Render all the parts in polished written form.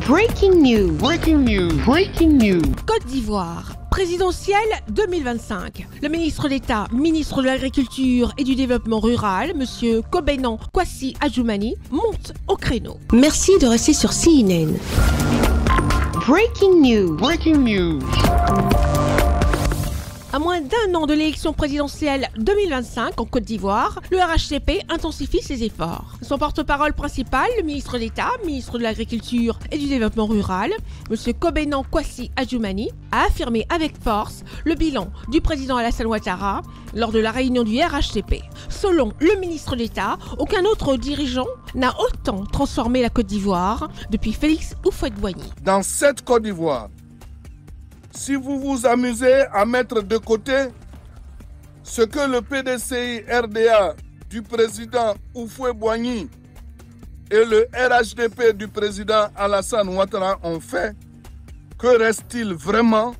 Breaking news. Breaking news. Breaking news. Côte d'Ivoire. Présidentielle 2025. Le ministre d'État, ministre de l'Agriculture et du Développement Rural, M. Kobenan Kwasi Adjoumani, monte au créneau. Merci de rester sur CNN. Breaking news. Breaking news. À moins d'un an de l'élection présidentielle 2025 en Côte d'Ivoire, le RHDP intensifie ses efforts. Son porte-parole principal, le ministre d'État, ministre de l'Agriculture et du Développement Rural, M. Kobenan Kwasi Adjoumani, a affirmé avec force le bilan du président Alassane Ouattara lors de la réunion du RHDP. Selon le ministre d'État, aucun autre dirigeant n'a autant transformé la Côte d'Ivoire depuis Félix Houphouët-Boigny. Dans cette Côte d'Ivoire, si vous vous amusez à mettre de côté ce que le PDCI RDA du président Houphouët-Boigny et le RHDP du président Alassane Ouattara ont fait, que reste-t-il vraiment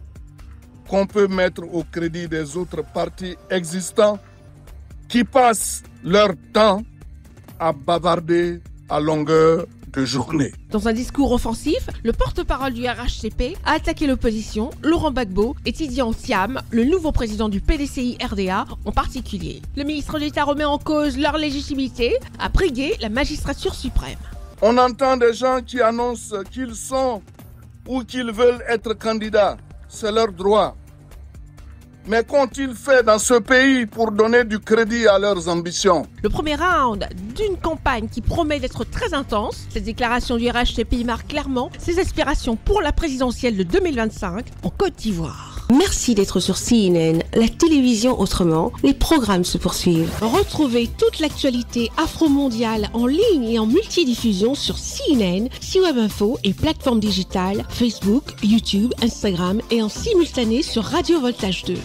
qu'on peut mettre au crédit des autres partis existants qui passent leur temps à bavarder à longueur de journée? Dans un discours offensif, le porte-parole du RHDP a attaqué l'opposition, Laurent Gbagbo et Tidiane Thiam, le nouveau président du PDCI RDA en particulier. Le ministre d'État remet en cause leur légitimité, a brigué la magistrature suprême. On entend des gens qui annoncent qu'ils sont ou qu'ils veulent être candidats. C'est leur droit. Mais qu'ont-ils fait dans ce pays pour donner du crédit à leurs ambitions? Le premier round d'une campagne qui promet d'être très intense, cette déclaration du RHDP marque clairement ses aspirations pour la présidentielle de 2025 en Côte d'Ivoire. Merci d'être sur CNN, la télévision autrement. Les programmes se poursuivent. Retrouvez toute l'actualité afro-mondiale en ligne et en multidiffusion sur CNN, C-Web Info et plateformes digitales, Facebook, YouTube, Instagram et en simultané sur Radio Voltage 2.